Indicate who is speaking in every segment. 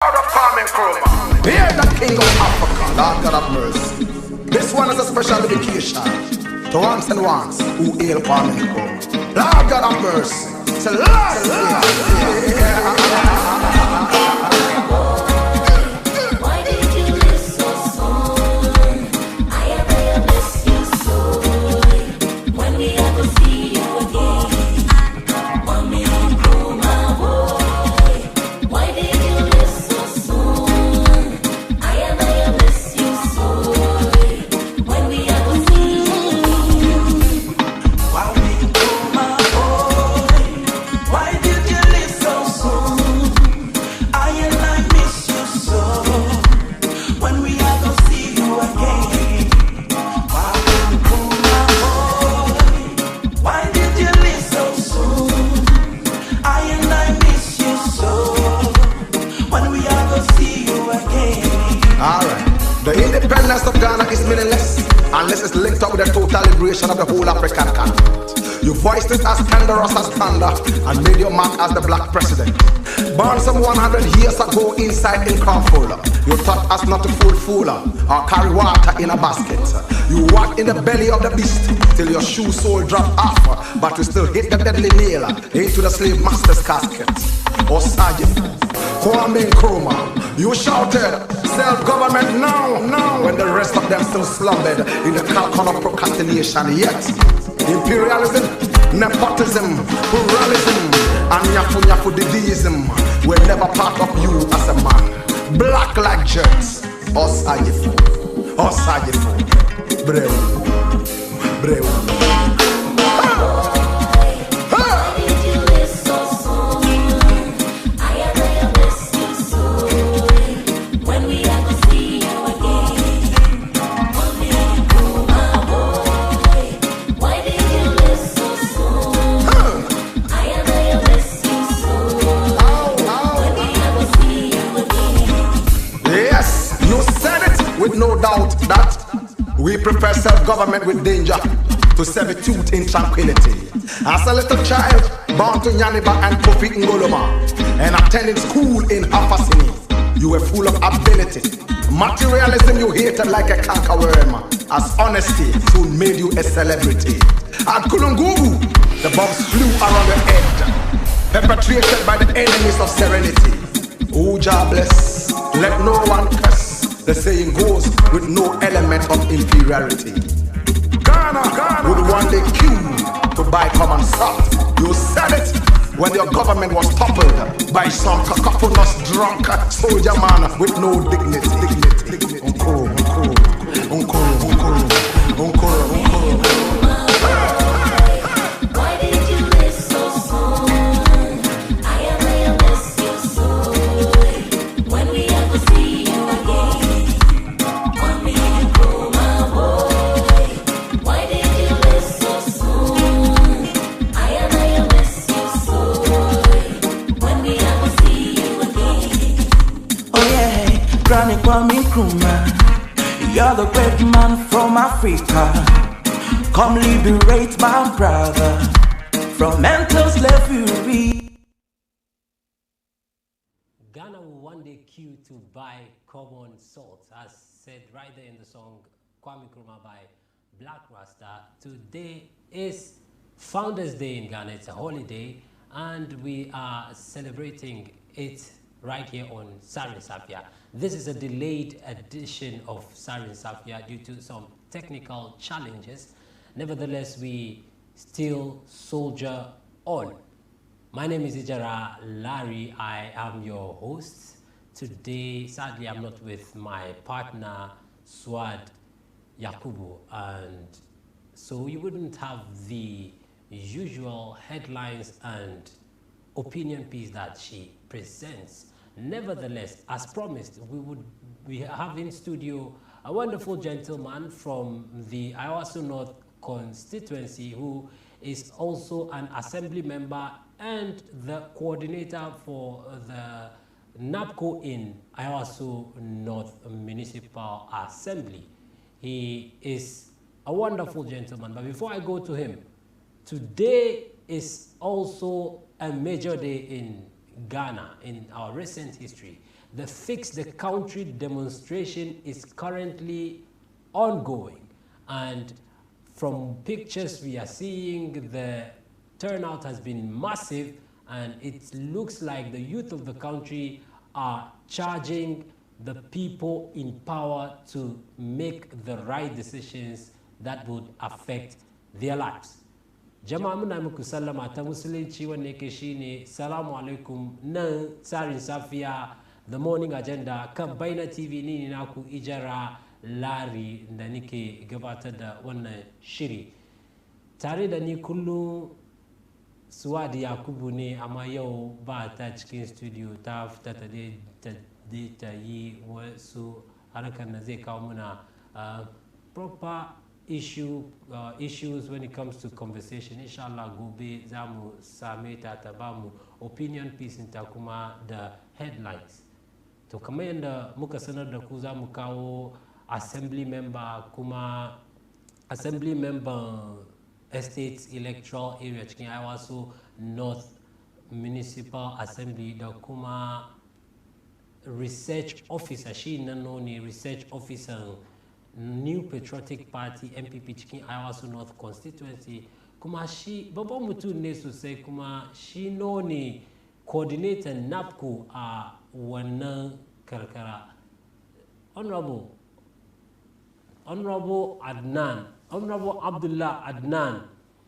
Speaker 1: Here the king of Africa, Lord God of mercy. This one is a special dedication to ones and ones who hail Kwame Nkrumah. Lord God of mercy. Say, Lord,
Speaker 2: why did you live so soon? I ever miss you so. When we ever see you again, Kwame Nkrumah boy. Why did you live so soon? I ever miss you so. When we ever see you again,
Speaker 3: Kwame Nkrumah boy. Why did you live so soon? I miss you so. When we ever see you again, Kwame Nkrumah boy. Why did you live so soon? I miss you so. When we ever see you again.
Speaker 1: alright. The independence of Ghana is meaningless unless it's linked up with the total liberation of the whole African continent. You voiced it as thunderous as thunder and made your mark as the black president. Born some 100 years ago inside in Cromford, you taught us not to fool or carry water in a basket. You walked in the belly of the beast till your shoe sole dropped off, but you still hit the deadly nail into the slave master's casket. Oh, Sergeant Kwame Nkrumah, you shouted self-government now, when the rest of them still slumbered in the cauldron of procrastination. Yet imperialism, nepotism, pluralism, and nyafu diseaseism were never part of you as a man. Black like jerks, Osajifo, Breu.
Speaker 2: why did you live so soon? I ever miss you so. When we ever see you again, Kwame Nkrumah boy. Why did you live so soon? I ever miss you so. When we ever see you again,
Speaker 1: Yes, you said it with no doubt that we prefer self-government with danger to servitude in tranquility. As a little child, born to Nyaniba and Kofi Ngoloma, and attending school in Afasini, you were full of ability. Materialism you hated like a cankerworm, as honesty soon made you a celebrity. At Kulungubu, the bombs flew around your head, perpetrated by the enemies of serenity. Uja bless, let no one curse. The saying goes with no element of inferiority. Ghana would one day queue to buy common salt. You said it when your government was toppled by some cacophonous drunk soldier man with no dignity.
Speaker 2: why did you live so soon? I ever miss you so. When we ever see you again, Kwame Nkrumah boy. Why did you live so soon? I ever miss you so. When we ever see you again.
Speaker 3: Oh yeah, Granny Kwame Nkrumah, you're the great man from Africa. Come liberate my brother from mental slavery.
Speaker 4: Ghana will one day queue to buy common salt, as said right there in the song Kwame Nkrumah by Black Rasta. Today is Founders Day in Ghana. It's a holiday, and we are celebrating it right here on Sarin Safia. This is a delayed edition of Sarin Safia due to some technical challenges. Nevertheless, we still soldier on. My name is Ijahra Larry. I am your host. Today, sadly, I'm not with my partner, Swad Yakubu, and so you wouldn't have the usual headlines and opinion piece that she presents. Nevertheless, as promised, we have in studio a wonderful gentleman from the Ayawaso North constituency who is also an assembly member and the coordinator for the NABCO in Ayawaso North Municipal Assembly. He is a wonderful gentleman, but before I go to him, today is also a major day in Ghana in our recent history. the Fix the Country demonstration is currently ongoing, and from pictures we are seeing, the turnout has been massive, and it looks like the youth of the country are charging the people in power to make the right decisions that would affect their lives. Jama'a muna muku sallama ta musulunci wanda yake shine salamu alaikum nan tsarin safiya the morning agenda kan Baina TV ni naku Ijahra Larry da nake gabatar da wannan shiri tare da ni kullum Suwadi Yakubu ne, amma yau ba ta cikin studio, ta fita ta yi wasu harkar da zai kawo muna proper issues when it comes to conversation. Inshallah gobe za mu same ta ta ba mu opinion piece ta kuma da headlines. To kamar yadda muka sanar da ku za mu kawo assembly member Estate Electoral Area cikin Ayawaso North Municipal Assembly da kuma Research Officer, shi nan ne Research Officer New Patriotic Party MPP cikin Ayawaso North Constituency, kuma shi babban mutum ne sosai, kuma shi ne coordinator NABCO a wannan karkara. Honorable Abdullah Adnan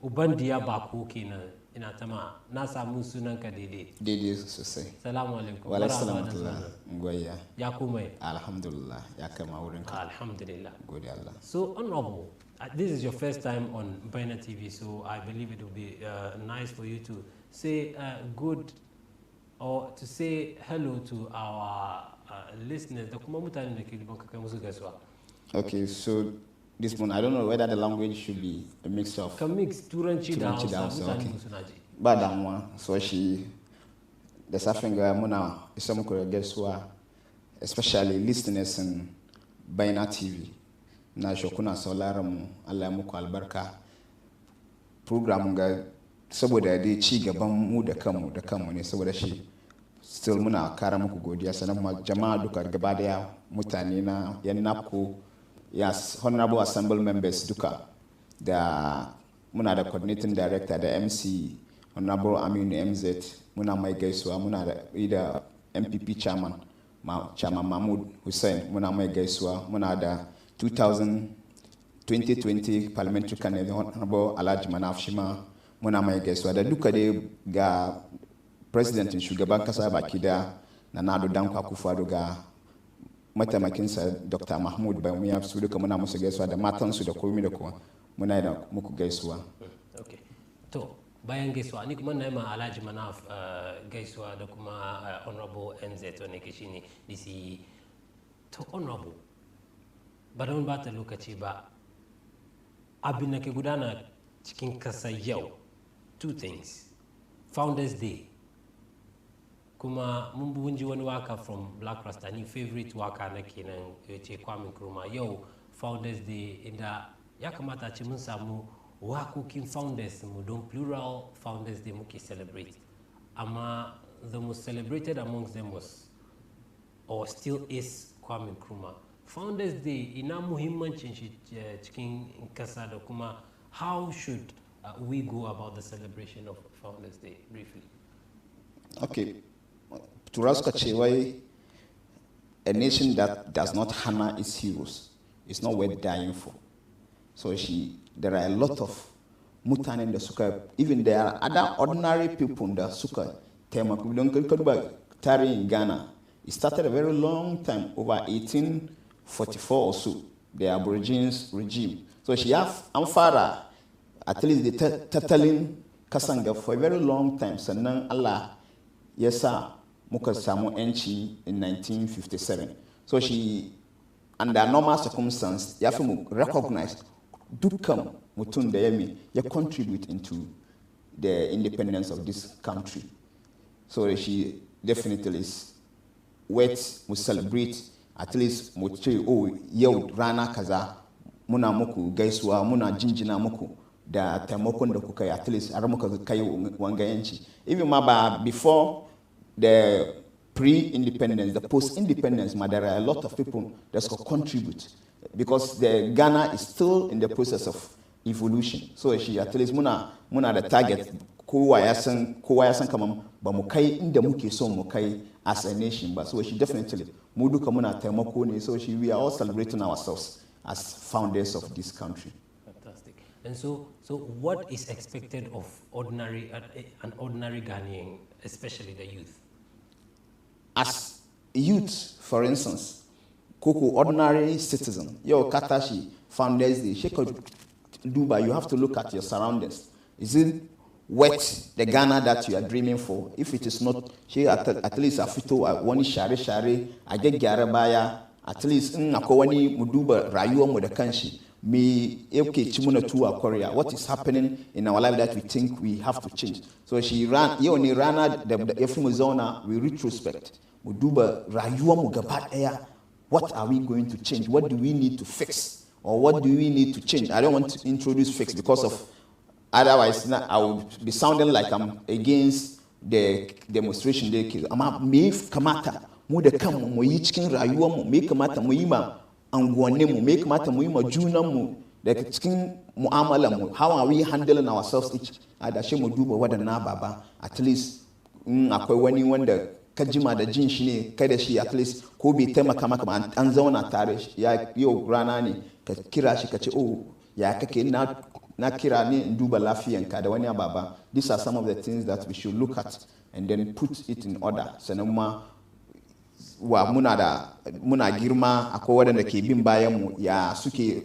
Speaker 4: Ubandiya Baako kenan, ina tama na samu sunanka daidai
Speaker 5: sosai.
Speaker 4: Salamu alaikum.
Speaker 5: Wa alaikum goya
Speaker 4: ya kuma
Speaker 5: alhamdulillah ya kama wurinka.
Speaker 4: Alhamdulillah.
Speaker 5: Gode Allah.
Speaker 4: So honorable, this is your first time on Baina TV, so I believe it will be nice for you to say good or to say hello to our listeners da kuma mutanen da ke liban kai musu gaisuwa.
Speaker 5: Okay, so this one, I don't know whether the language should be a mix of.
Speaker 4: Ka mix Turanci da Hausa,
Speaker 5: okay.
Speaker 4: mutane suna ji.
Speaker 5: Ba damuwa, so shi da safin ga muna isa muku da gaisuwa, especially listeners in Baina TV. Na shi kuna sauraron mu, Allah ya muku albarka. Program ga saboda dai ci gaban mu da kanmu ne, saboda shi still muna kara muku godiya, sanan jama'a duka gaba daya mutane na yan NABCO, yes, honorable assembly members duka da muna da coordinating director da MC honorable Aminu MZ, muna mai gaisuwa, muna da MPP chairman Mahmud Hussein, muna mai gaisuwa, muna da 2020 parliamentary candidate honorable Alhaji Manaf Shima, muna mai gaisuwa da duka dai ga president shugaban kasa baki da Nana Danko Akufo-Addo ga mataimakinsa Dr. Mahmud Baumia, su duka muna musu gaisuwa da matansu da komai da kowa muna da muku gaisuwa.
Speaker 4: Okay. To bayan gaisuwa ni kuma na yi ma Alhaji Manaf gaisuwa da kuma honorable MZ wanda ke shine DC. To honorable, ba don ba ta lokaci ba, abin da ke gudana cikin kasa yau, two things. Founders Day, kuma mun ji wani waka from Black Rasta, ni favorite waka na kenan ce Kwame Nkrumah. Yau Founders Day, inda ya kamata ce mun samu wakokin founders mu don plural Founders Day muke celebrate, amma the most celebrated amongst them was or still is Kwame Nkrumah. Founders Day ina muhimmancin shi cikin kasa da kuma how should we go about the celebration of Founders Day briefly?
Speaker 5: Okay. Turaska Chewai, a nation that does not honor its heroes is not worth dying for. So there are a lot of mutane in the suka, even there are other ordinary people in the suka. Tari in Ghana, it started a very long time, over 1844 or so, the Aborigines regime. So she have Amfara, at least the Tatalin Kasanga for a very long time. So now Allah, yes sir, muka samu enchi in 1957. So she, under normal circumstances, you have to recognize dukkan mutun da yami ya contribute into the independence of this country. So she definitely is worth to celebrate. At least mu ce yau rana kaza muna muku gaisuwa, muna jinjina muku da taimakon da kuka yi, at least har muka kai wanga yanci. Even ma ba before the pre-independence, the post-independence, there are a lot of people that could contribute because the Ghana is still in the process of evolution. So she at least muna the target kowa ya san kaman ba mu kai inda muke so mu kai as a nation, but so she definitely mu duka muna taimako ne. So we are all celebrating ourselves as founders of this country.
Speaker 4: Fantastic. And so what is expected of an ordinary Ghanaian, especially the youth?
Speaker 5: As youth, for instance, Koko, ordinary citizen, your Katashi, Founders Day, Dubai, you have to look at your surroundings. Is it worth the Ghana that you are dreaming for? If it is not, at least a fito, one share, I get Garabaya, at least Nakowani Muduba, Rayuwa Mudakanshi, me, okay, Chimuna to Korea. What is happening in our life that we think we have to change? So she ran, Yoni Rana, the Efumuzona, we retrospect. Muduba, Rayuwa Mugabat Air. What are we going to change? What do we need to fix? Or what do we need to change? I don't want to introduce fix because of, otherwise I would be sounding like I'm against the demonstration day. I'm me kamata mu de kam mo yi cikin rayuwar mu me kamata mu yi ma anguwanni mu me kamata mu yi ma junan mu da cikin mu'amalar mu. How are we handling ourselves each? Da shi mu duba wadannan baba, at least akwai wani wanda kajima da jin shi ne kai da shi at least ko bai taimaka maka ba an zauna tare ya yau rana ne ka kira shi ka ce oh ya kake na kira ne in duba lafiyanka da wani ababa. These are some of the things that we should look at and then put it in order. Sannan ma wa muna girma akwai wadanda ke bin bayan mu ya suke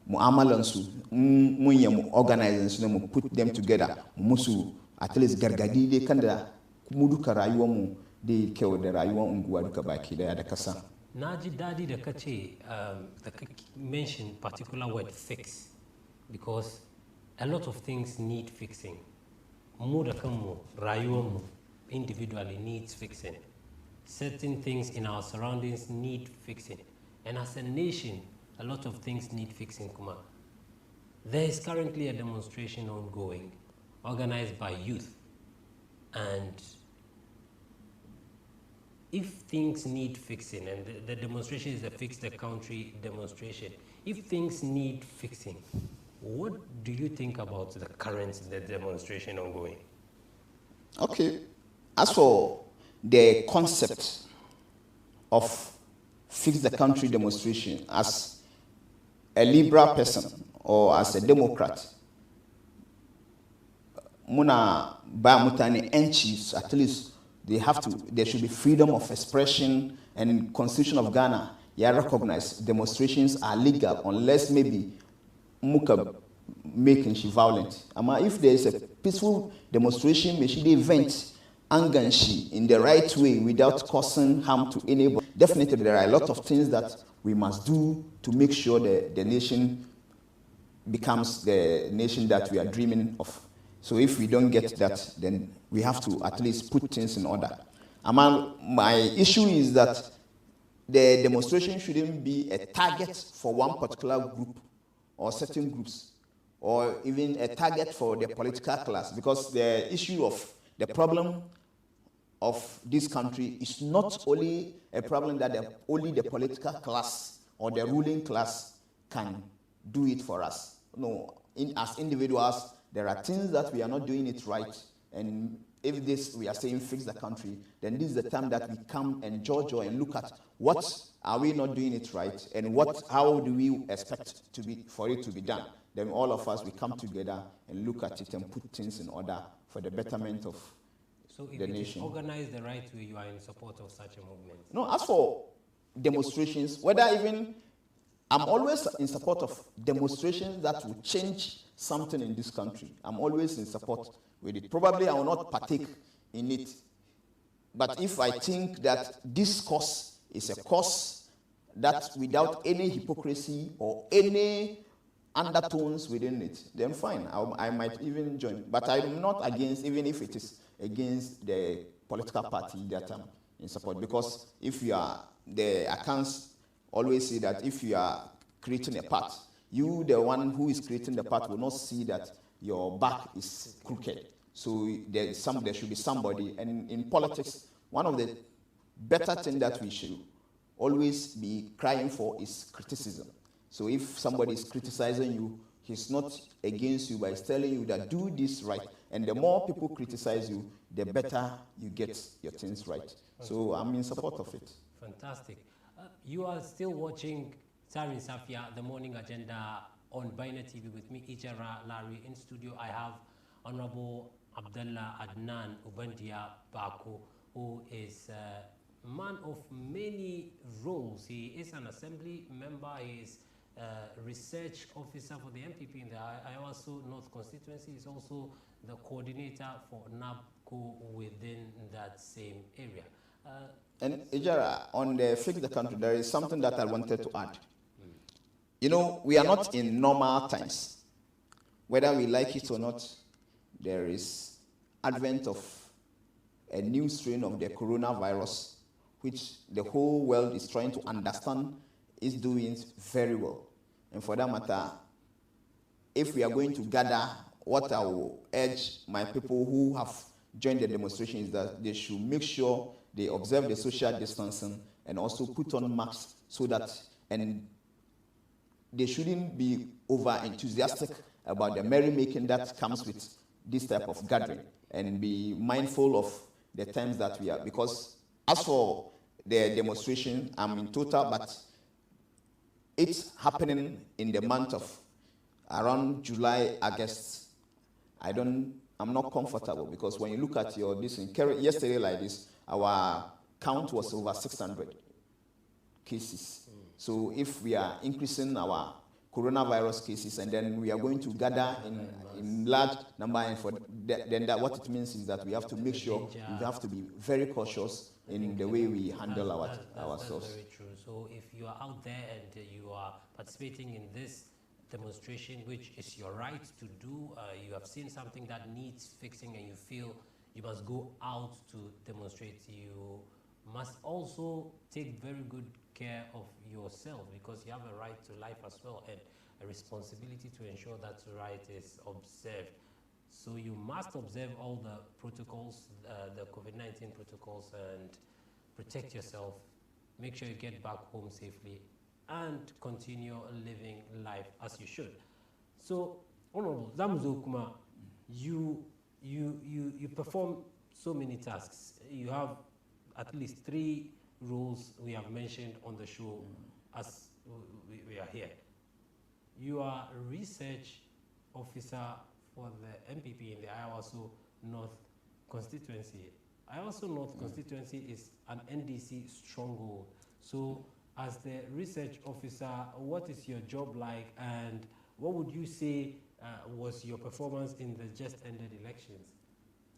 Speaker 5: mu'amalan su mun ya mu organize su ne mu put them together mu musu at least gargadi dai kan da mu duka rayuwar mu dai kyau da rayuwar unguwa duka baki daya da kasa.
Speaker 4: Na ji dadi da kace da ka mention particular word fix, because a lot of things need fixing. Mu da kanmu rayuwar mu individually needs fixing. Certain things in our surroundings need fixing. And as a nation, a lot of things need fixing, Kuma. There is currently a demonstration ongoing, organized by youth. And if things need fixing, and the demonstration is a Fix the Country demonstration, if things need fixing, what do you think about the demonstration ongoing?
Speaker 5: Okay. As for the concept of Fix the Country demonstration, as a liberal person or as a Democrat, muna ba mutane enchi, at least there should be freedom of expression, and in Constitution of Ghana, you recognize demonstrations are legal unless maybe muka making she violent. If there is a peaceful demonstration, may she event anganshi in the right way without causing harm to anybody. Definitely, there are a lot of things that we must do to make sure that the nation becomes the nation that we are dreaming of. So if we don't get that, then we have to at least put things in order. My issue is that the demonstration shouldn't be a target for one particular group or certain groups, or even a target for the political class, because the issue of the problem of this country is not only a problem that only the political class or the ruling class can do it for us. No, as individuals, there are things that we are not doing it right, and if this we are saying fix the country, then this is the time that we come and judge and look at what are we not doing it right, and how do we expect for it to be done. Then all of us, we come together and look at it and put things in order for the betterment of the nation. So if it is
Speaker 4: organized the right way, you are in support of such a movement?
Speaker 5: No, as for demonstrations, I'm always in support of demonstrations that will change something in this country. I'm always in support with it. Probably I will not partake in it. But if I think that this cause is a cause that without any hypocrisy or any undertones within it, then fine, I might even join. But I'm not against, even if it is against the political party that I'm in support. Because if you are, the accounts always say that if you are creating a path, you, the one who is creating the path, will not see that your back is crooked. So there should be somebody. And in politics, one of the better thing that we should always be crying for is criticism. So if somebody is criticizing you, he's not against you, but he's telling you that do this right. And the more people criticize you, the better you get your things right. So I'm in support of it.
Speaker 4: Fantastic. You are still watching Sarin Safia, the morning agenda on Baina TV with me, Ijahra Larry. In studio, I have Honorable Abdullah Adnan Ubandiya Baako, who is a man of many roles. He is an assembly member, he is research officer for the MPP in the Ayawaso North constituency. He's also the coordinator for NABCO within that same area.
Speaker 5: And Ijahra, on the Fix the Country, there is something that I wanted to add. You know, we are not in normal times. Whether we like it or not, there is advent of a new strain of the coronavirus, which the whole world is trying to understand is doing very well. And for that matter, if we are going to gather, what I will urge my people who have joined the demonstration is that they should make sure they observe the social distancing and also put on masks so that, and they shouldn't be over enthusiastic about the merrymaking that comes with this type of gathering, and be mindful of the times that we are. Because as for the demonstration, I'm in total, but it's happening in the month of around July, August. I'm not comfortable, because when you look at your yesterday like this, our count was over 600 cases. So if we are increasing our coronavirus cases and then we are going to gather in large number, and then that what it means is that we have to make sure we have to be very cautious in the way we handle ourselves.
Speaker 4: That's very true. So if you are out there and you are participating in this demonstration, which is your right to do, you have seen something that needs fixing and you feel you must go out to demonstrate, you must also take very good care of yourself, because you have a right to life as well and a responsibility to ensure that right is observed. So you must observe all the protocols, the COVID-19 protocols, and protect yourself. Make sure you get back home safely and continue living life as you should. So, Honorable Zamuzo Kuma, you perform so many tasks. You have at least 3 roles we have mentioned on the show as we are here. You are a research officer for the MPP in the Ayawaso North constituency. Ayawaso North constituency is an NDC stronghold. So as the research officer, what is your job like, and what would you say was your performance in the just ended elections?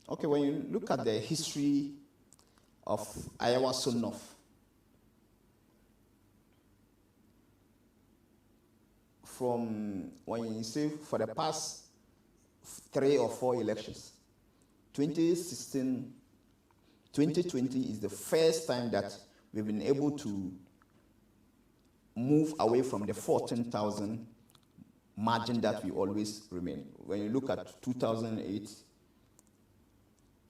Speaker 5: Okay, when you look at the history of Ayawaso North, from when you say for the past 3 or 4 elections, 2016, 2020 is the first time that we've been able to move away from the 14,000 margin that we always remain. When you look at 2008,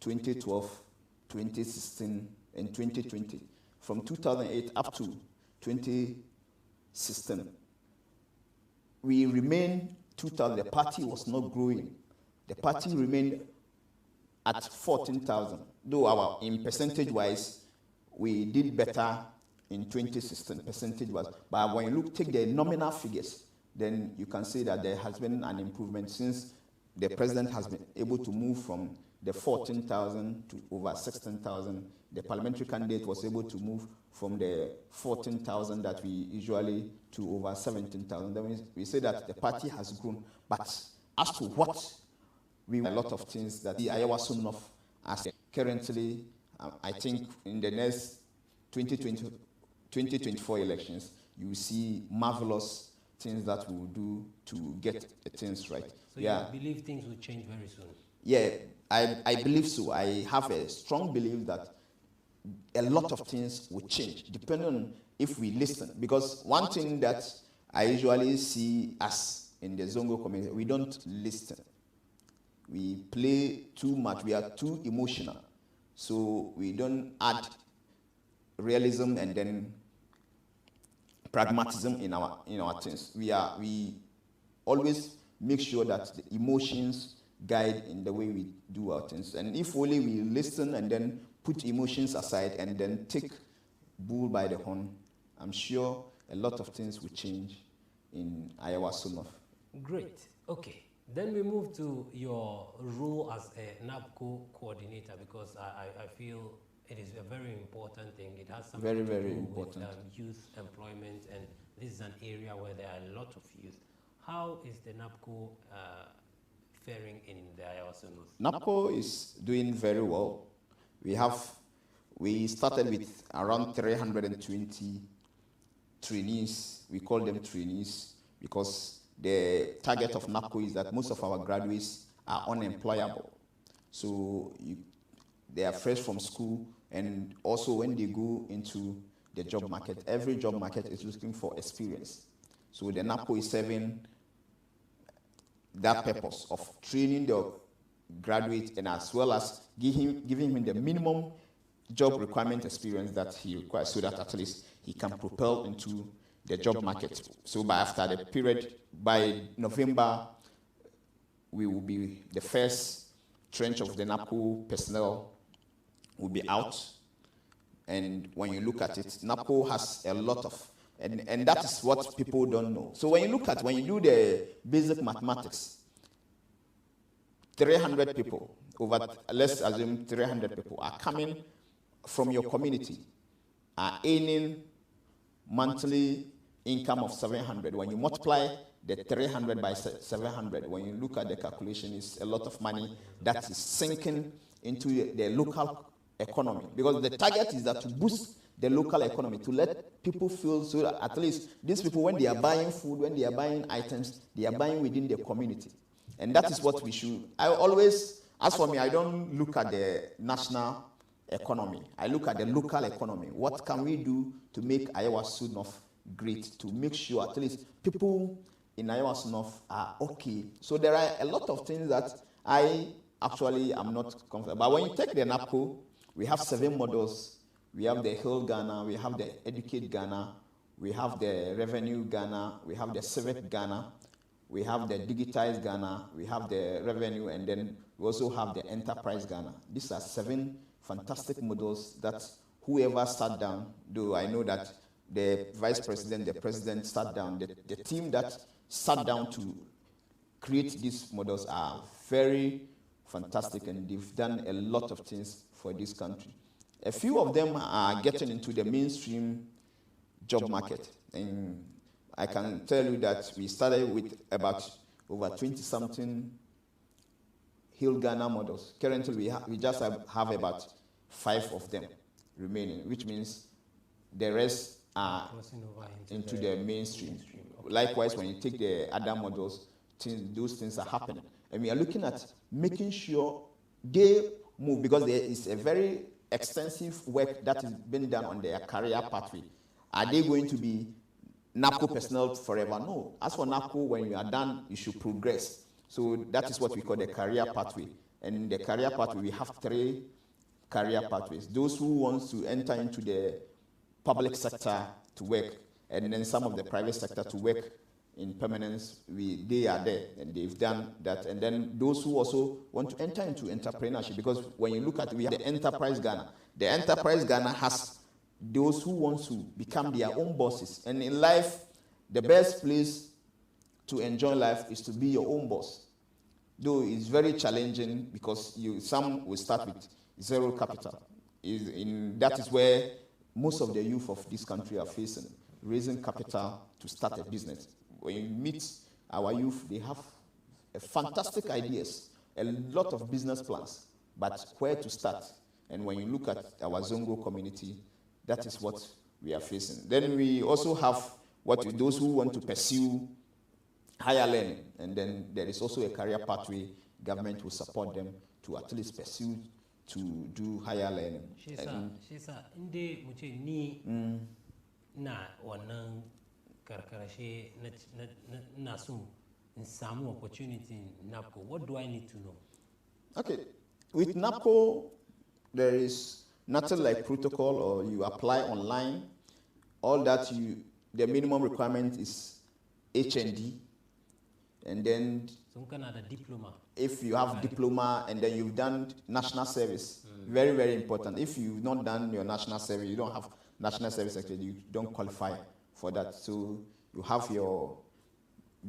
Speaker 5: 2012, 2016, and 2020, from 2008 up to 2016, we remained 2000. The party was not growing. The party remained at 14,000, though in percentage-wise, we did better in 2016, percentage-wise. But when you take the nominal figures, then you can say that there has been an improvement since the president has been able to move from the 14,000 to over 16,000. The parliamentary candidate was able to move from the 14,000 that we usually to over 17,000. Then we say that the party has grown. But as to what a lot of things that the Ayawaso North as currently, I think in the next 2024 elections, you will see marvelous things that we will do to get things right.
Speaker 4: So you believe things will change very soon?
Speaker 5: Yeah, I believe so. I have a strong belief that a lot of things will change depending on if we listen. Because one thing that I usually see us in the Zongo community, we don't listen. We play too much. We are too emotional. So we don't add realism and then pragmatism in our things. We always make sure that the emotions guide in the way we do our things. And if only we listen and then put emotions aside and then take bull by the horn, I'm sure a lot of things will change in Ayawaso North.
Speaker 4: Great. Okay. Then we move to your role as a NABCO coordinator, because I feel it is a very important thing. It has something
Speaker 5: Very,
Speaker 4: to
Speaker 5: very
Speaker 4: do
Speaker 5: important.
Speaker 4: with youth employment, and this is an area where there are a lot of youth. How is the NABCO faring in the Ayawaso North?
Speaker 5: NABCO is doing very well. We started with around 320 trainees. We call them trainees because the target of NABCO is that most of our graduates are unemployable. So they are fresh from school, and also when they go into the job market, every job market is looking for experience. So the NABCO is serving that purpose of training the graduate and as well as giving him the minimum job requirement experience that he requires, so that at least he can propel into the job market. So after the period, by November, we will be the first tranche of the NABCO personnel will be out. And when you look at it, NABCO has a lot of, and that is what people don't know. So when you do the basic mathematics, 300 people, let's assume 300 people are coming from your community, are earning monthly income of 700. When you multiply the 300 by 700, when you look at the calculation, it's a lot of money that is sinking into the local economy. Because the target is that to boost the local economy, to let people feel so that at least these people, when they are buying food, when they are buying items, they are buying within the community. And that is what we should. I always, as for me, I don't look at the national economy. I look at the local economy. What can we do to make Ayawaso North great, to make sure at least people in Ayawaso North are okay? So there are a lot of things that I actually am not comfortable. But when you take the NABCO, we have 7 models. We have the Heal Ghana, we have the Educate Ghana, we have the Revenue Ghana, we have the Civic Ghana, we have the Digitize Ghana, we have the Revenue, and then we also have the Enterprise Ghana. These are 7 fantastic models that whoever sat down, though I know that the Vice President, the President sat down, the team that sat down to create these models are very fantastic, and they've done a lot of things for this country. A few of them are getting into the mainstream job market. And I can tell you that we started with about over 20-something Heal Ghana models. Currently, we just have about 5 of them remaining, which means the rest are into the mainstream. Likewise, when you take the other models, those things are happening. And we are looking at making sure they move, because there is a very extensive work that is being done on their career pathway. Are they going to be NABCO personnel forever? No. As for NABCO, when you are done, you should progress. So that is what we call the career pathway. And in the career pathway, we have 3 career pathways. Those who want to enter into the public sector to work, and then some of the private sector to work in permanence, they are there, and they've done that. And then those who also want to enter into entrepreneurship, because when you look at it, we have the Enterprise Ghana. The Enterprise Ghana has those who want to become their own bosses. And in life, the best place to enjoy life is to be your own boss. Though it's very challenging, because some will start with 0 capital. That is where most of the youth of this country are facing, raising capital to start a business. When you meet our youth, they have fantastic ideas, a lot of business plans, but where to start? And when you look at our Zongo community, that is what we are facing. Then we also have those who want to pursue higher learning, and then there is also a career pathway. Government will support them to at least pursue to do higher learning.
Speaker 4: Shisa, inde muche ni na wannan karkarashe na so samu opportunity in NABCO. What do I need to know?
Speaker 5: Okay, with NABCO, there is nothing like protocol or you apply online. All that the minimum requirement is HND, and then
Speaker 4: Some kind of diploma.
Speaker 5: if you have diploma and then you've done national service, very, very important. If you've not done your national service, you don't have national service certificate, you don't qualify for that. So you have your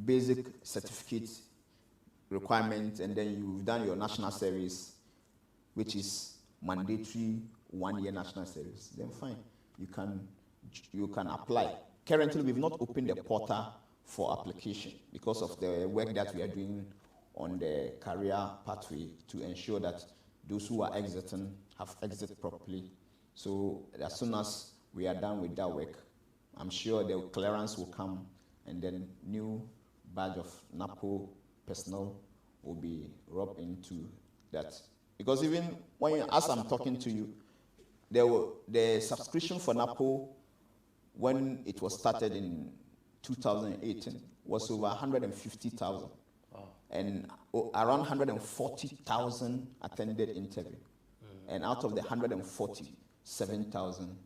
Speaker 5: basic certificate requirement, and then you've done your national service, which is mandatory 1 year national service. Then fine, you can apply. Currently, we've not opened the portal for application because of the work that we are doing on the career pathway to ensure that those who are exiting have exited properly. So as soon as we are done with that work, I'm sure the clearance will come, and then new badge of NABCO personnel will be rubbed into that. Because even as I'm talking to you, the subscription for NABCO when it was started in 2018 was over 150,000. Wow. And around 140,000 attended interview. And out of the 147,000,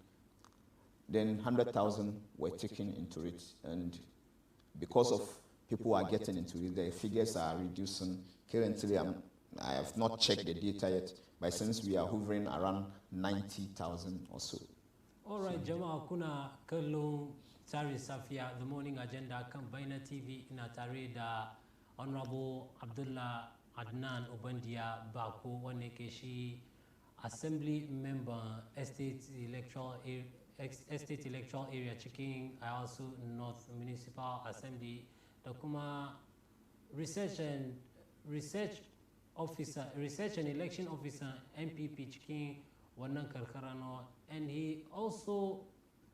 Speaker 5: then 100,000 were taken into it. And because of people are getting into it, the figures are reducing. Currently, I have not checked the data yet, but since we are hovering around 90,000 or so.
Speaker 4: All right, Jama kuna kalung Sari Safia, the morning agenda kan Baina TV ina tare da Honorable Abdullah Adnan Ubandiya Baako wanda ke shi Assembly Member Estate Electoral Area cikin Ayawaso North Municipal Assembly da kuma Research and Election Officer MPP cikin wannan karkara no, and he also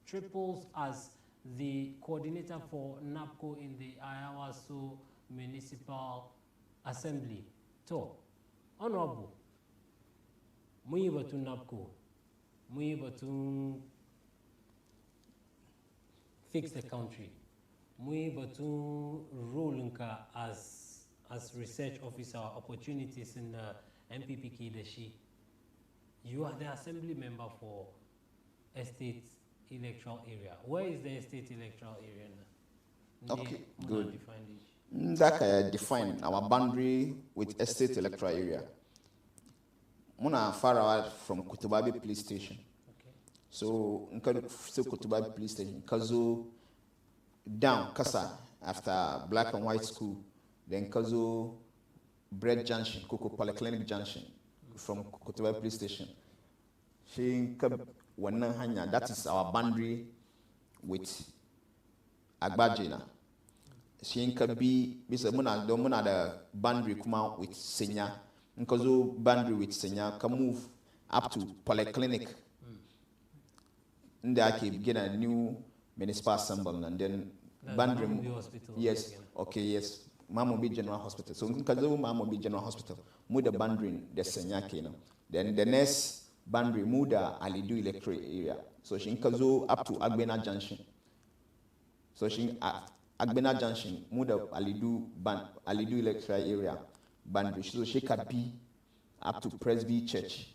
Speaker 4: triples as the coordinator for NABCO in the Ayawaso Municipal Assembly. So, Honorable, mun yi batun NABCO, mun yi batun fix the country, mun yi batun rolinka as research officer, opportunities in the MPP Kidashi. You are the assembly member for Estate Electoral Area. Where is the Estate Electoral Area now?
Speaker 5: Okay, good. That can define our boundary with Estate Electoral Area. Muna far out from Kutubabi Police Station.
Speaker 4: Okay.
Speaker 5: So, Kutubabi Police Station, Kazo down Kasa after Black and White School, then Kazo Bread Junction, Koko Polyclinic Junction. From Kutubabi Police Station. That is our boundary with Agbajina. She can be Muna the boundary come out with Senya. Nkazo boundary with Senya can move up to Polyclinic. And I can get a new municipal assembly and then boundary. Yes, okay, yes. Mamobi General Hospital. So Nkazo Mamobi General Hospital. Muda boundary the Senya Kena. Then the next boundary Muda Alidu Electoral Area. So she Nkazo up to Agbena Junction. So she Agbena Junction Muda Alidu Electoral Area boundary. So she can be up to Presby Church.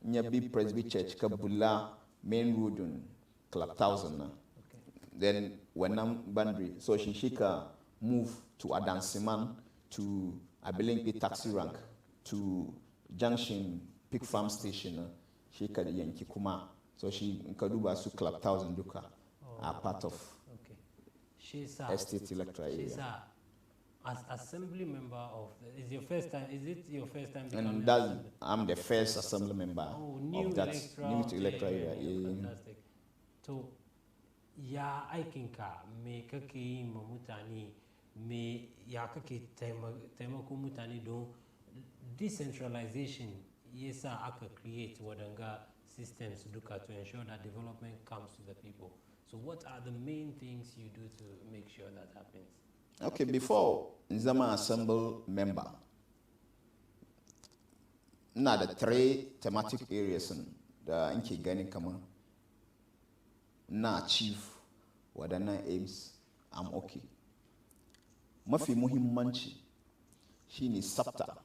Speaker 5: Nyabi Presby Church Kabula Main Road on Club 1000. Okay. Then Wenam boundary. So she can move to Adansiman to Abelenke taxi rank to Junction Pig Farm Station, she can Yankikuma. So she in Kaduba Su Club 1000 Duka are part of Estate Electoral Area.
Speaker 4: She's as assembly member of is it your first time
Speaker 5: and that I'm the first assembly member of that new electoral area.
Speaker 4: Fantastic. So ya aikinka me kake yi ma mutane me ya kake taimako mutane don decentralization yasa aka create wadanga systems duka to ensure that development comes to the people. So what are the main things you do to make sure that happens?
Speaker 5: Okay, before Nzama Assembly member, now the 3 thematic areas in the Inki Gani Kama na achieve wadana aims, I'm okay. Mafi muhimmanci shine SAPTA,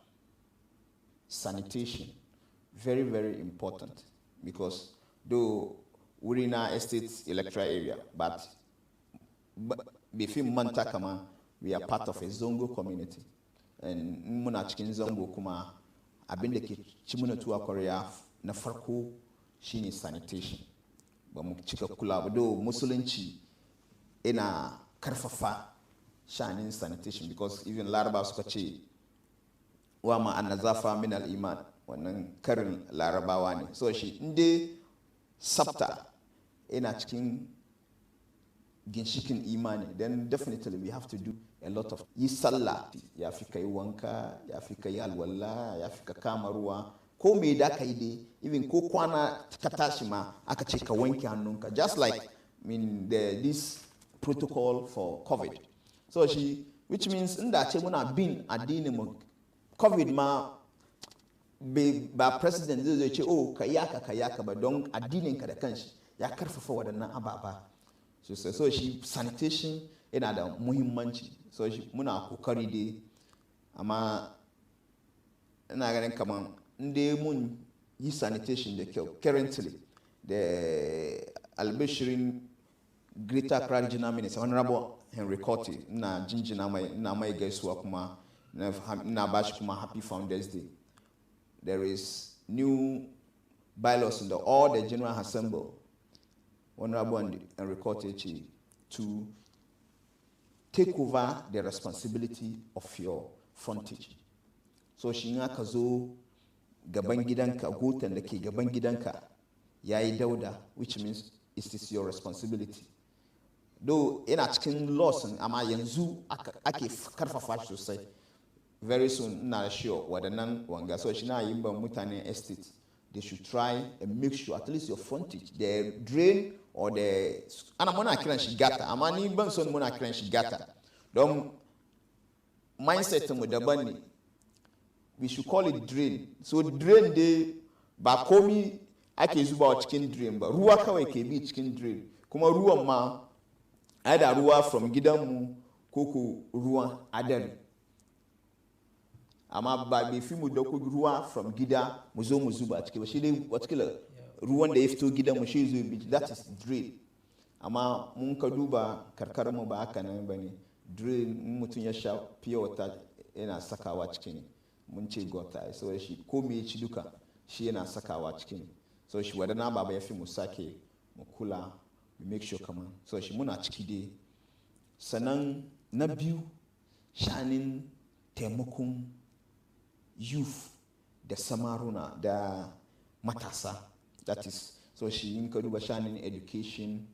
Speaker 5: sanitation, very, very important. because though we're in our Estate Electoral Area, but before Manta Kama, we are part of a Zongo community. And muna cikin Zongo kuma abin da ke ci muna tuwa Korea na farko shine sanitation. Ba mu cika kula ba do musulunci ina karfafa shanin sanitation because even Laraba suka ce wa ma annazafa min al-iman wannan karin Larabawa ne. So shi inde sabta ina cikin ginshikin imani, then definitely we have to do a lot of yi sallah, ya fi kai wanka, ya fi kai alwala, ya fi ka kama ruwa, ko me da kai dai, even ko kwana ka tashi ma aka ce ka wanke hannunka, just like this protocol for COVID. So which means inda ce muna bin addinin mu COVID ma ba president zai ce oh ka yaka ba don addinin ka da kanshi ya karfafa waɗannan ababa. So sanitation yana da muhimmanci. So muna kokari dai, amma ina ganin kaman inda mun yi sanitation da kyau. Currently, the Albashirin Greater Accra Regional Minister, Honorable Henry Cotti, na jinjina mai gaisuwa kuma na bashi kuma Happy Founders Day. There is new bylaws in all the General Assembly. Honorable Henry Cotti to take over the responsibility of your frontage. So shi in aka zo gaban gidanka, gotan da ke gaban gidanka yayi dauda, which means it is your responsibility. Though ina cikin laws amma yanzu ake karfafa shi sosai. Very soon ina sure wadannan wanga, so shi na yin ban mutanen estate, they should try and make sure at least your frontage, the drain or the ana muna kiran shi gata, amma ni ban son muna kiran shi gata don mindset mu daban ne. We should call it drain. So drain dai ba komi ake zubawa cikin drain ba, ruwa kawai ke bi cikin drain, kuma ruwan ma ada ruwa from gidanmu ko ruwan adari, amma ba bai fi mu dauko ruwa from gida mu zo mu zuba cikin ba, shi dai watakila ruwan da ya fito gidanmu shi zo bi, that is drain. Amma mun ka duba karkarmu ba haka nan ba ne. Drain mutum ya sha pure water yana sakawa cikin, mun ce gota, so shi ko me ci duka shi yana sakawa cikin. So shi wadana baba ya fi mu sake mu kula, we make sure kaman, so shi muna ciki dai. Sannan na biyu shanin taimakon youth da samaruna da matasa, that is, so shi in ka duba shanin education,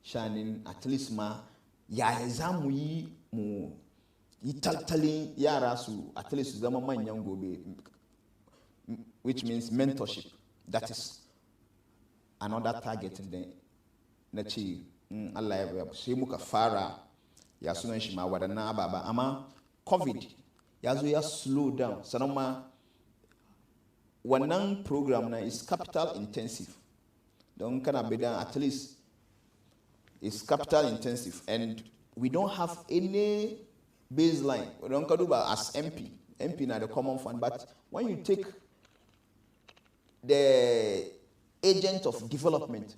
Speaker 5: shanin at least ma yaya za mu yi tattalin yara su at least su zama manyan gobe, which means mentorship. That is another target na ce Allah ya sai muka fara ya sunan shi ma waɗannan ababa, amma COVID ya zo ya slow down. Sannan ma wannan program na is capital intensive, don kana bidan at least is capital intensive, and we don't have any baseline. Don ka duba as MP na the common fund, but when you take the agent of development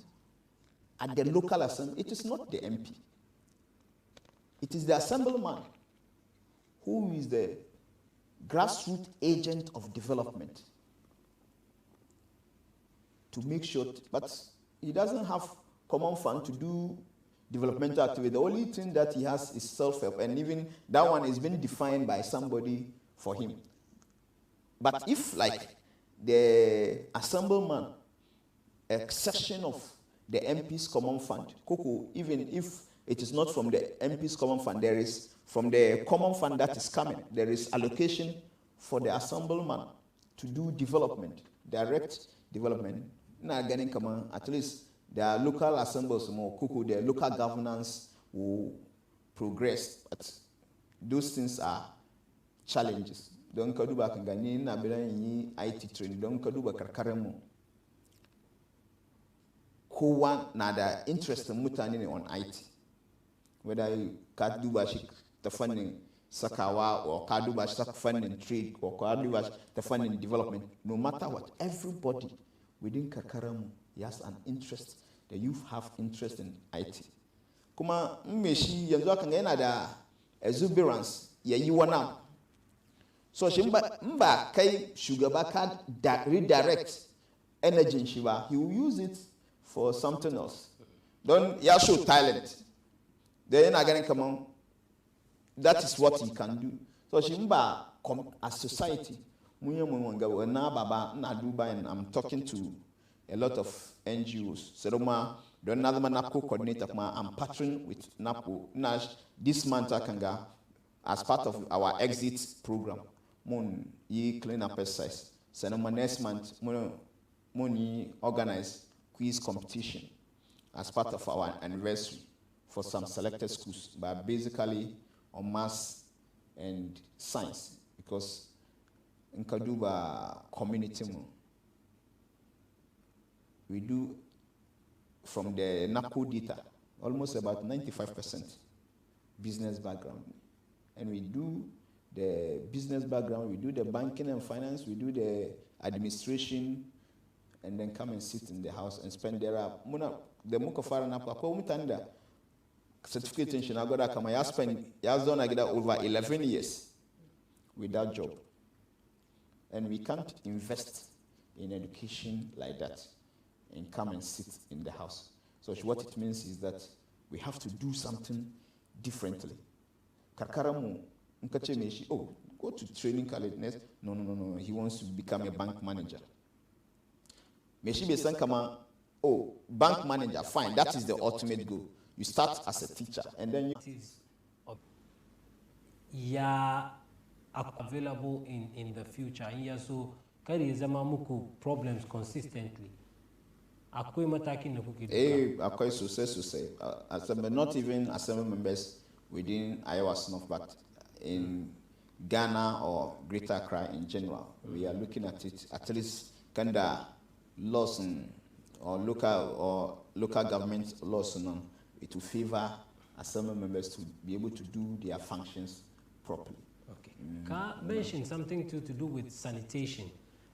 Speaker 5: at the local assembly, it is not the MP. It is the assemblyman who is the grassroots agent of development to make sure, but he doesn't have common fund to do developmental activity. The only thing that he has is self-help, and even that one is being defined by somebody for him. But if like the assemblyman, a section of the MP's common fund, even if it is not from the MP's common fund, there is from the common fund that is coming, there is allocation for the assemblyman to do development, direct development. At least the local assemblies, the local governance will progress, but those things are challenges. Don't kaduba kangani na bila yi IT training. Don't kaduba karkaremu. Kowa na da interest mutane on IT. Whether you kaduba shi ta fannin sakawa or kaduba shi ta fannin trade or kaduba shi ta fannin development, no matter what, everybody within Kakaramu, he has an interest. The youth have interest in IT. Kuma mmeshi yanzu aka ngena da exuberance ya yi wana. So shi mba kai shugaba ka redirect energy shi ba, he will use it for something else. Don't ya show talent. Then again come on. That is what he can do. So shi mba as society munye mwanga na baba na Dubai, and I'm talking to a lot of NGOs. Seroma, the another NABCO coordinator, I'm partnering with NABCO. Nash this month Akanga as part of our exit program. Mon ye clean up exercise. Seroma next month Moni organize quiz competition as part of our anniversary for some selected schools, but basically on maths and science, because in Kaduba community we do from the NABCO data almost about 95% business background, and we do the business background, we do the banking and finance, we do the administration, and then come and sit in the house and spend there. The Mukafara Napa certificate in Shinagoda Kama ya spend Yazona Gida over 11 years without job. And we can't invest in education like that and come and sit in the house. So what it means is that we have to do something differently. Kakaramu Nkache Meshi, oh, go to training college. No. He wants to become a bank manager. Meshi Besan Kama, oh, bank manager, fine, that is the ultimate goal. You start as a teacher and then
Speaker 4: you available in the future. And so carry muku problems consistently. Akoi mataki na kukiduka.
Speaker 5: Akoi success. Not even assembly members within Ayawaso, but in Ghana or Greater Accra in general, we are looking at it at least kinda laws or local government laws on it will favor assembly members to be able to do their functions properly.
Speaker 4: Okay. Ka mentioned something to do with sanitation,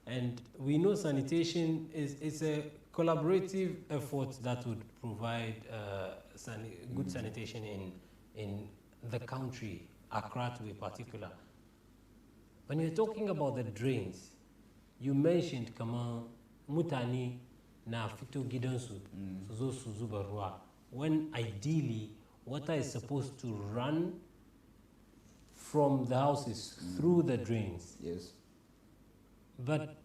Speaker 4: and we know sanitation is a collaborative effort that would provide good sanitation in the country, Accra to be particular. When you're talking about the drains, you mentioned kama mutani na fito gidansu suzo suzubarua, when ideally water is supposed to run from the houses through the drains.
Speaker 5: Yes.
Speaker 4: But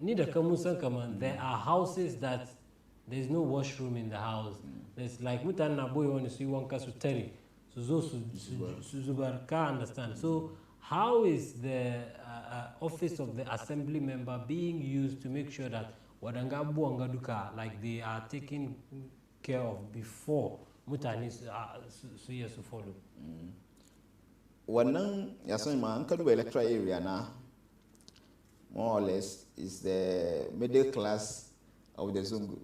Speaker 4: nida kamusa kama there are houses that there's no washroom in the house. There's like mutan na boy on su wanka su teri suzo suzubar ka understand. So how is the office of the assembly member being used to make sure that wadangabu angaduka like they are taken care of before mutani su follow?
Speaker 5: Wannan yasema Ankadu Electoral Area na more or less is the middle class of the Zungu.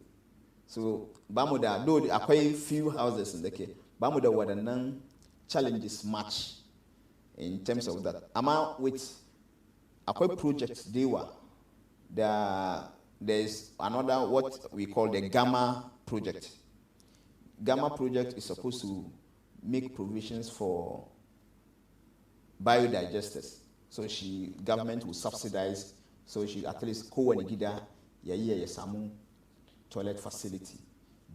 Speaker 5: So bamuda though akwai few houses in the case, bamuda wadannan challenges much in terms of that. Ama with akwai projects there's another what we call the Gamma project. Gamma project is supposed to make provisions for biodigesters. So government will subsidize. So she at least co-wanigida samu toilet facility,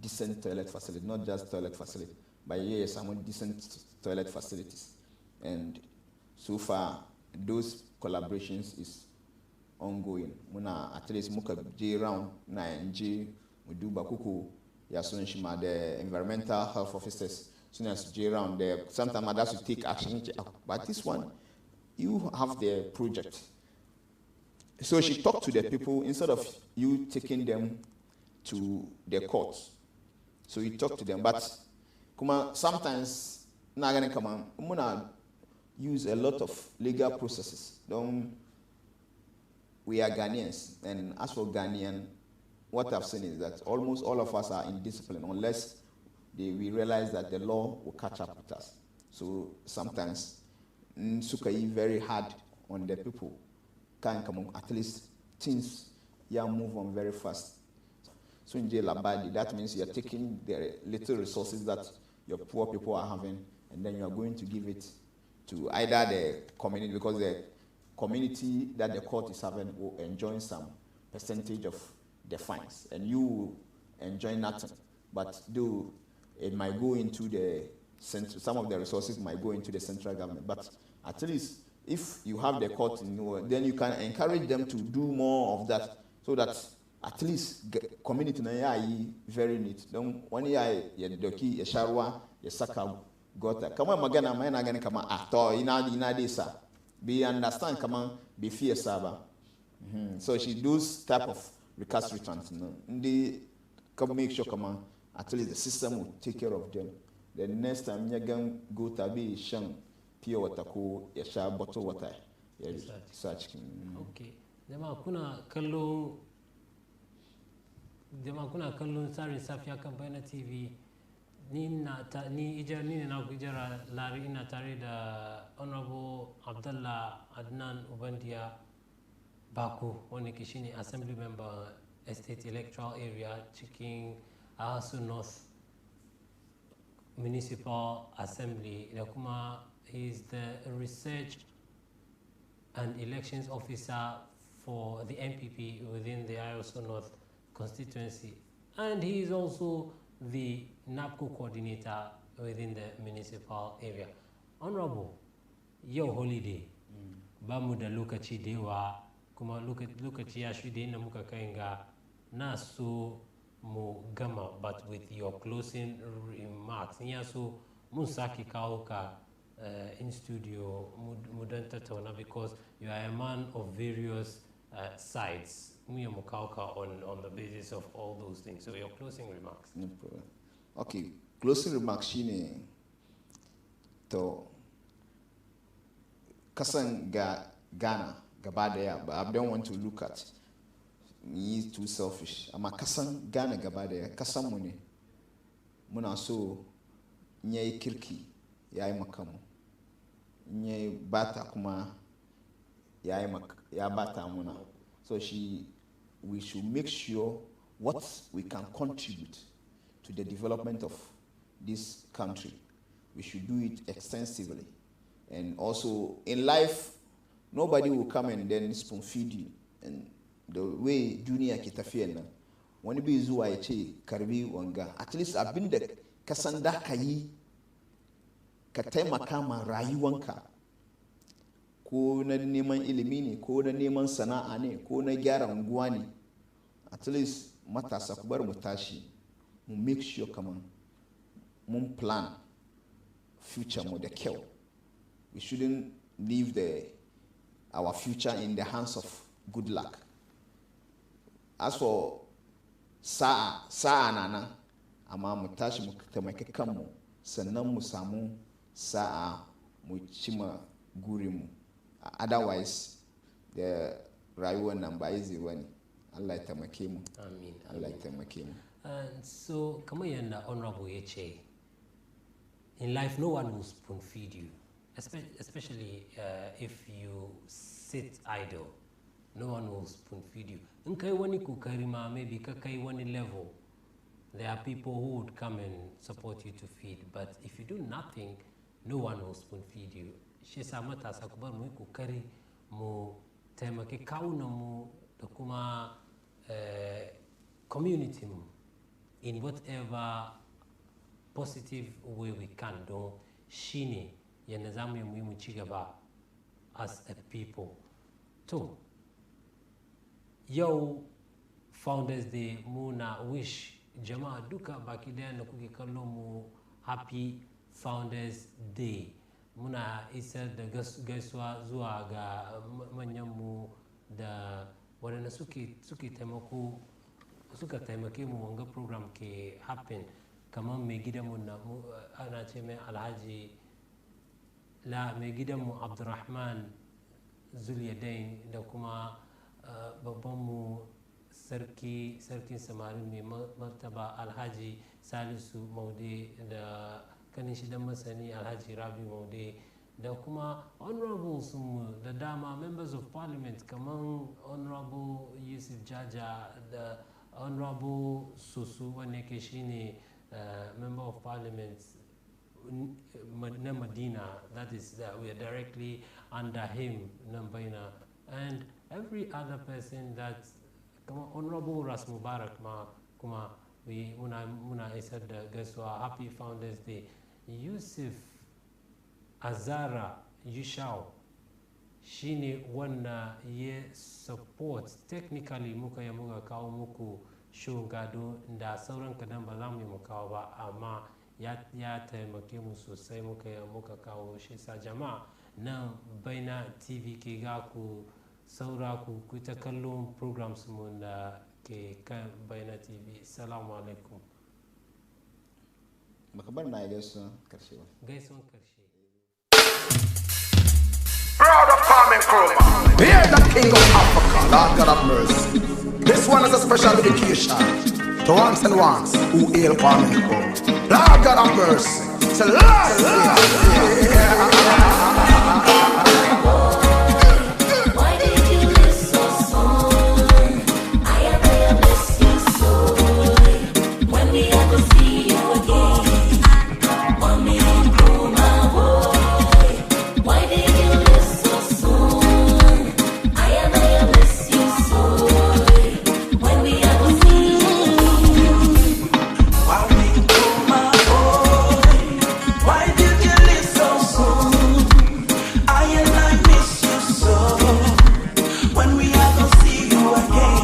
Speaker 5: decent toilet facility, not just toilet facility, but samu decent toilet facilities. And so far, those collaborations is ongoing. Muna at least muka J round na NG we do bakuku yasun shima the environmental health officers. Soon as J round there, sometimes others will take action. But this one, you have the project. So she talked to the people instead of you taking them to the courts. So you talk to them, but sometimes na gonna come on. Muna use a lot of legal processes. We are Ghanaians, and as for Ghanaian, what I've seen is that almost all of us are in discipline unless we realize that the law will catch up with us. So sometimes Nsukai very hard on the people. Can come on, at least things move on very fast. Sunje Labadi, that means you're taking the little resources that your poor people are having, and then you are going to give it to either the community, because the community that the court is having will enjoy some percentage of the fines, and you will enjoy nothing. But though it might go into the central, some of the resources might go into the central government, but at least if you have the court in Nowhere, then you can encourage them to do more of that, so that at least community na ya very neat. Don't one year ye doki ye sharwa ye saka gota. Kama magana maana gani kama to ina desa. Be understand kama be fear saba. So she does type of recalcitrant. Ndi come make sure kama at least the system will take care of them. The next time you can go to be shang pure water ko ye sha bottle water. Research.
Speaker 4: Okay. Jama'a kuna kallon tsarin safiya kan Baina TV. Ni ne na Ijahra Larry, ina tare da Honorable Abdullah Adnan Ubandiya Baako, wanda ke shine Assembly Member Estate Electoral Area cikin Ayawaso North Municipal Assembly, da kuma he is the Research and Elections Officer for the MPP within the Ayawaso North constituency, and he is also the NABCO coordinator within the municipal area. Honorable, your holiday, ba mu da lokaci da yawa, kuma lokaci ya shuɗe inda muka kai ga na so mu gama, but with your closing remarks, in ya so mun sake kawo ka in studio mu dan tattauna, because you are a man of various sides. On the basis of all those things. So your closing remarks.
Speaker 5: No problem. Okay, closing remarks shine to kasan Ghana gaba daya, but I don't want to look at me too selfish. Ama kasan Ghana gaba daya, kasan mu ne muna so nye kirki yayi makamu, nye bata kuma ya bata muna. So we should make sure what we can contribute to the development of this country. We should do it extensively. And also in life, nobody will come and then spoon feed you. And the way junior kitafiena, when you be zuwa eche karbi wanga, at least I've been the kasanda kayi katema kama rayuwanka. Ko na neman ilimi ne, ko na neman sana'a ne, ko na gyara unguwa ne, at least matasa ku bar mu tashi mu make sure kaman mun plan future mu da kyau. We shouldn't leave our future in the hands of good luck. As for sa'a nana, amma mu tashi mu taimaki kanmu, sannan mu samu sa'a mu cima gurinmu. Otherwise, the rayuwar nan ba easy wani. Allah ya taimake mu.
Speaker 4: Amin.
Speaker 5: Allah ya taimake mu.
Speaker 4: And so, kamar yanda Honorable ya ce, in life no one will spoon feed you, especially if you sit idle. No one will spoon feed you. In kai wani kokari ma, maybe ka kai wani level, there are people who would come and support you to feed. But if you do nothing, no one will spoon feed you. Shi sa matasa ku bar mu kokari mu taimaki kawunan mu da kuma community mu in whatever positive way we can do. Shine yanda zamu yi mu ci gaba as a people. To yau Founders Day muna wish jama'a duka baki daya da kuke kallon mu happy Founders Day. Muna isar da gaisuwa zuwa ga manyanmu da waɗanda suka taimake mu wanga program ke happen, kamar mai gidanmu na ana ce mai alhaji mai gidanmu Abdurrahman Zuliyadain, da kuma babbanmu sarkin samari mai martaba alhaji Salisu Maude, da kanin shi dan masani alhaji Rabi Maude, da kuma honorables da dama, members of parliament kamar honorable Yusuf Jaja, da Honorable Susu Wanekeshini, Member of Parliament, Medina, that is, we are directly under him, Nambaina, and every other person that, Honorable Ras Mubarak, Kuma, we, I said, guess what, happy Founders Day, Yusuf Azara Yushao, shine wana ye support technically muka ya muka kawo muku shugado da sauran kadan ba za mu yi mu kawo ba amma ya taimake mu sosai muka kawo shi sa jama'a nan Baina TV ke ga ku saura ku ta kallon programs mu da ke kan Baina TV. Assalamu alaikum.
Speaker 5: Makabar na gaisuwan karshe ba.
Speaker 4: Gaisuwan karshe.
Speaker 1: Proud of Kwame Nkrumah, here the king of Africa, Lord God of mercy. This one is a special dedication to ones and ones who hail Kwame Nkrumah. Lord God of mercy, it's a
Speaker 2: Why did you live so soon? I ever miss you so. When we ever see you again, Kwame Nkrumah, boy. Why did you live so soon? I ever miss you so. When we ever see you again,
Speaker 3: Kwame Nkrumah, boy, why did you live so soon? I miss you so. When we are gonna see you again,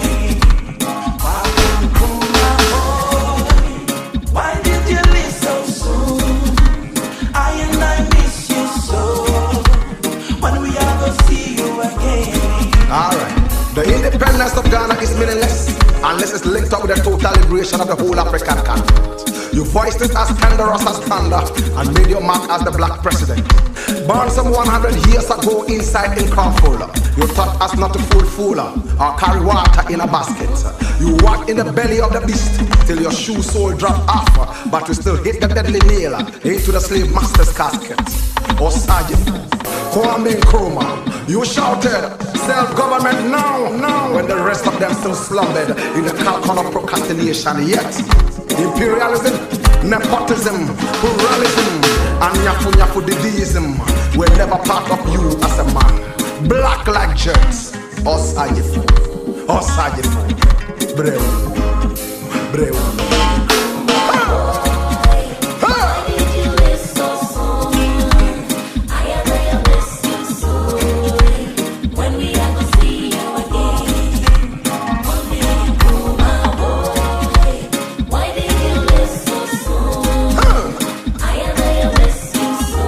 Speaker 3: Kwame Nkrumah, boy, why did you live so soon? I miss you so. When we are gonna see you again.
Speaker 1: Alright. The independence of Ghana is meaningless unless it's linked up with the total liberation of the whole African continent. You voiced it as canderous as thunder and made your mark as the black president. Born some 100 years ago inside in Cromford, you taught us not to fool or carry water in a basket. You walked in the belly of the beast till your shoe sole dropped off, but you still hit the deadly nail into the slave master's casket. Oh, Sergeant Kwame Nkrumah, you shouted self-government now, when the rest of them still slumbered in the cauldron of procrastination. Yet, imperialism, nepotism, pluralism, and nyafu dideism were never part of you as a man. Black like jerks, Osayifu, Breu.
Speaker 2: why did you live so soon? I ever miss you so. When we ever see you again, Kwame Nkrumah, boy. Why did you live so soon? I ever miss you so.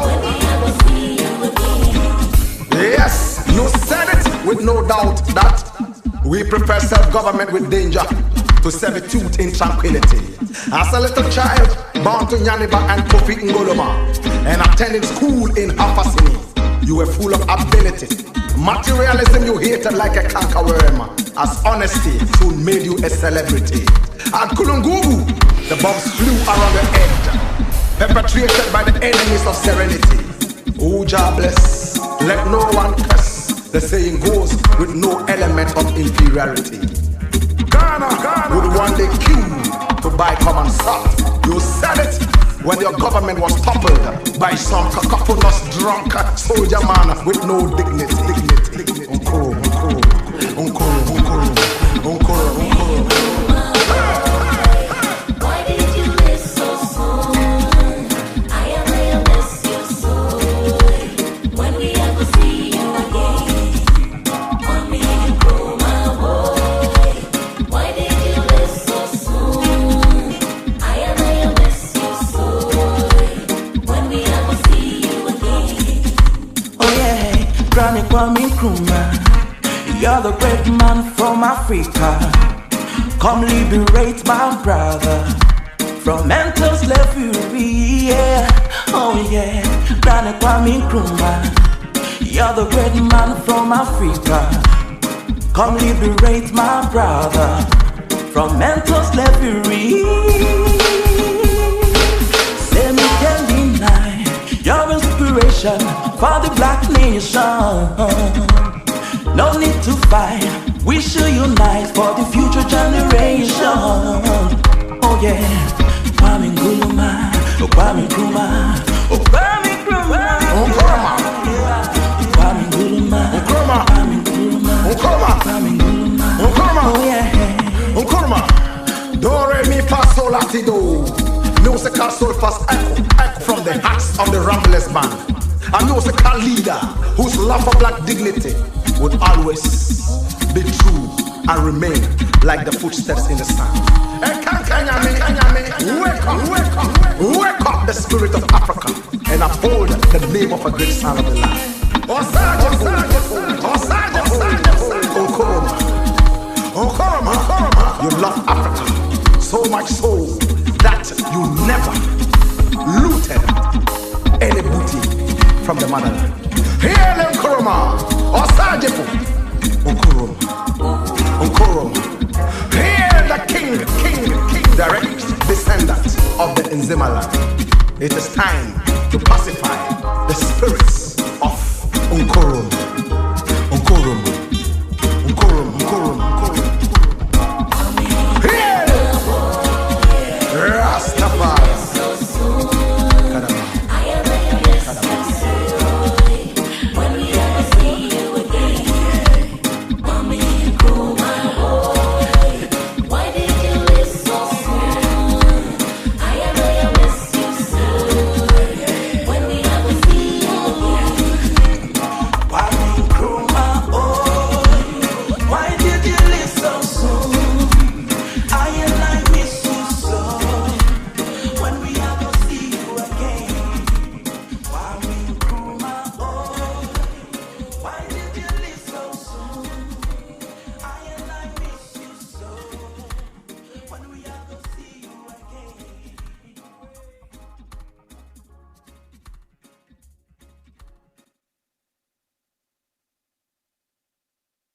Speaker 2: When we ever see you again.
Speaker 1: Yes, you said it with no doubt that we prefer self-government with danger to servitude in tranquility. As a little child, born to Nyaniba and Kofi Ngoloma, and attending school in Afasini, you were full of ability. Materialism you hated like a cankerworm, as honesty soon made you a celebrity. At Kulungugu, the bombs flew around the head, perpetrated by the enemies of serenity. Oh, Jah bless, let no one curse. The saying goes with no element of inferiority. Ghana would one day queue to buy common salt. You said it when your government was toppled by some cacophonous drunk soldier man with no dignity.
Speaker 2: Why did you live so soon? I ever miss you so. When we ever see you again, Kwame Nkrumah, boy. Why did you live so soon? I ever miss you so. When we ever see you again.
Speaker 3: Oh yeah, Granny Kwame Nkrumah, you're the great man from Africa. Come liberate my brother from mental slavery. Yeah. Oh yeah, Granny Kwame Nkrumah, you're the great man from Africa. Come liberate my brother from mental slavery. Say me can deny your inspiration for the black nation. No need to fight We should unite for the future generation. Oh yeah. Kwame Nkrumah, oh Kwame Nkrumah, oh Kwame Nkrumah,
Speaker 1: Oh, Nkrumah.
Speaker 3: Kwame Nkrumah,
Speaker 1: Nkrumah.
Speaker 3: Kwame Nkrumah,
Speaker 1: Nkrumah.
Speaker 3: Kwame Nkrumah,
Speaker 1: Nkrumah.
Speaker 3: oh yeah.
Speaker 1: Nkrumah. Do re mi fa sol la ti do. Musical soul fast echo from the hearts of the Ramblers band. A musical leader whose love for black dignity would always be true and remain like the footsteps in the sand. Wake up the spirit of Africa and uphold the name of a great son of the land. Nkrumah, you love Africa so much so that you never looted any booty from the motherland. Hail Nkrumah, Osajepo, Nkrumah. Hail the king, direct descendant of the Nzimaland. It is time to pacify the spirits of Nkrumah.